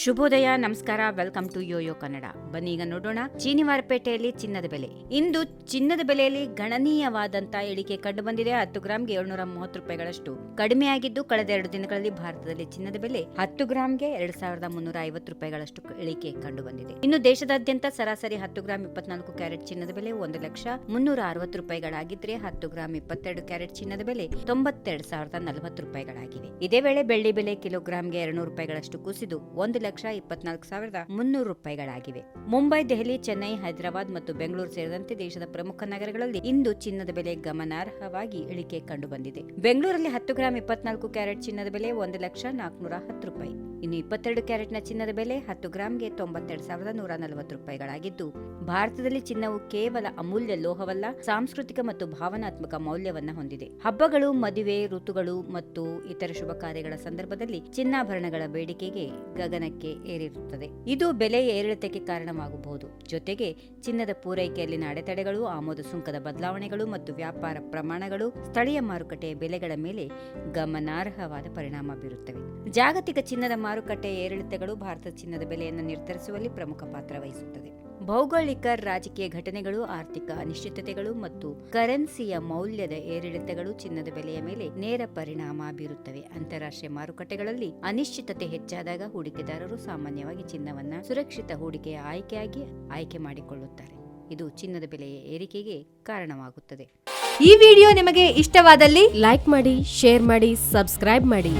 ಶುಭೋದಯ, ನಮಸ್ಕಾರ, welcome to Yoyo Kannada. ಬನ್ನಿ ಈಗ ನೋಡೋಣ ಚೀನಿ ಮಾರುಕಟ್ಟೆಯಲ್ಲಿ ಚಿನ್ನದ ಬೆಲೆ. ಇಂದು ಚಿನ್ನದ ಬೆಲೆಯಲ್ಲಿ ಗಣನೀಯವಾದಂತ ಇಳಿಕೆ ಕಂಡು ಬಂದಿದೆ. 10 ಗ್ರಾಂಗೆ 730 ರೂಪಾಯಿಗಳಷ್ಟು ಕಡಿಮೆಯಾಗಿದ್ದು, ಕಳೆದ 2 ದಿನಗಳಲ್ಲಿ ಭಾರತದಲ್ಲಿ ಚಿನ್ನದ ಬೆಲೆ 10 ಗ್ರಾಂಗೆ 2350 ರೂಪಾಯಿಗಳಷ್ಟು ಇಳಿಕೆ ಕಂಡು ಬಂದಿದೆ. ಇನ್ನು ದೇಶದಾದ್ಯಂತ ಸರಾಸರಿ 10 ಗ್ರಾಂ 24 ಕ್ಯಾರೆಟ್ ಚಿನ್ನದ ಬೆಲೆ 1,360,000 ರೂಪಾಯಿಗಳಾಗಿದ್ರೆ 10 ಗ್ರಾಂ 22 ಕ್ಯಾರೆಟ್ ಚಿನ್ನದ ಬೆಲೆ 92,040 ರೂಪಾಯಿಗಳಾಗಿವೆ. ಇದೇ ವೇಳೆ ಬೆಳ್ಳಿ ಬೆಲೆ ಕಿಲೋಗ್ರಾಂಗೆ 200 ರೂಪಾಯಿಗಳಷ್ಟು ಕುಸಿದು 1,24,300 ರೂಪಾಯಿಗಳಾಗಿವೆ. ಮುಂಬೈ, ದೆಹಲಿ, ಚೆನ್ನೈ, ಹೈದರಾಬಾದ್ ಮತ್ತು ಬೆಂಗಳೂರು ಸೇರಿದಂತೆ ದೇಶದ ಪ್ರಮುಖ ನಗರಗಳಲ್ಲಿ ಇಂದು ಚಿನ್ನದ ಬೆಲೆ ಗಮನಾರ್ಹವಾಗಿ ಇಳಿಕೆ ಕಂಡು ಬಂದಿದೆ. ಬೆಂಗಳೂರಲ್ಲಿ 10 ಗ್ರಾಂ 24 ಕ್ಯಾರೆಟ್ ಚಿನ್ನದ ಬೆಲೆ 1,04,10 ರೂಪಾಯಿ. ಇನ್ನು 22 ಕ್ಯಾರೆಟ್ನ ಚಿನ್ನದ ಬೆಲೆ 10 ಗ್ರಾಂಗೆ 92,140 ರೂಪಾಯಿಗಳಾಗಿದ್ದು, ಭಾರತದಲ್ಲಿ ಚಿನ್ನವು ಕೇವಲ ಅಮೂಲ್ಯ ಲೋಹವಲ್ಲ, ಸಾಂಸ್ಕೃತಿಕ ಮತ್ತು ಭಾವನಾತ್ಮಕ ಮೌಲ್ಯವನ್ನ ಹೊಂದಿದೆ. ಹಬ್ಬಗಳು, ಮದುವೆ, ಋತುಗಳು ಮತ್ತು ಇತರ ಶುಭ ಕಾರ್ಯಗಳ ಸಂದರ್ಭದಲ್ಲಿ ಚಿನ್ನಾಭರಣಗಳ ಬೇಡಿಕೆಗೆ ಗಗನಕ್ಕೆ ಏರಿರುತ್ತದೆ. ಇದು ಬೆಲೆಯ ಏರಿಳಿತಕ್ಕೆ ಕಾರಣವಾಗಬಹುದು. ಜೊತೆಗೆ ಚಿನ್ನದ ಪೂರೈಕೆಯಲ್ಲಿನ ಅಡೆತಡೆಗಳು, ಆಮದು ಸುಂಕದ ಬದಲಾವಣೆಗಳು ಮತ್ತು ವ್ಯಾಪಾರ ಪ್ರಮಾಣಗಳು ಸ್ಥಳೀಯ ಮಾರುಕಟ್ಟೆಯ ಬೆಲೆಗಳ ಮೇಲೆ ಗಮನಾರ್ಹವಾದ ಪರಿಣಾಮ ಬೀರುತ್ತವೆ. ಜಾಗತಿಕ ಚಿನ್ನದ ಮಾರುಕಟ್ಟೆಯ ಏರಿಳಿತಗಳು ಭಾರತದ ಚಿನ್ನದ ಬೆಲೆಯನ್ನು ನಿರ್ಧರಿಸುವಲ್ಲಿ ಪ್ರಮುಖ ಪಾತ್ರ ವಹಿಸುತ್ತದೆ. ಭೌಗೋಳಿಕ, ರಾಜಕೀಯ ಘಟನೆಗಳು, ಆರ್ಥಿಕ ಅನಿಶ್ಚಿತತೆಗಳು ಮತ್ತು ಕರೆನ್ಸಿಯ ಮೌಲ್ಯದ ಏರಿಳಿತಗಳು ಚಿನ್ನದ ಬೆಲೆಯ ಮೇಲೆ ನೇರ ಪರಿಣಾಮ ಬೀರುತ್ತವೆ. ಅಂತಾರಾಷ್ಟ್ರೀಯ ಮಾರುಕಟ್ಟೆಗಳಲ್ಲಿ ಅನಿಶ್ಚಿತತೆ ಹೆಚ್ಚಾದಾಗ ಹೂಡಿಕೆದಾರರು ಸಾಮಾನ್ಯವಾಗಿ ಚಿನ್ನವನ್ನ ಸುರಕ್ಷಿತ ಹೂಡಿಕೆಯ ಆಯ್ಕೆ ಮಾಡಿಕೊಳ್ಳುತ್ತಾರೆ. ಇದು ಚಿನ್ನದ ಬೆಲೆಯ ಏರಿಕೆಗೆ ಕಾರಣವಾಗುತ್ತದೆ. ಈ ವಿಡಿಯೋ ನಿಮಗೆ ಇಷ್ಟವಾದಲ್ಲಿ ಲೈಕ್ ಮಾಡಿ, ಶೇರ್ ಮಾಡಿ, ಸಬ್ಸ್ಕ್ರೈಬ್ ಮಾಡಿ.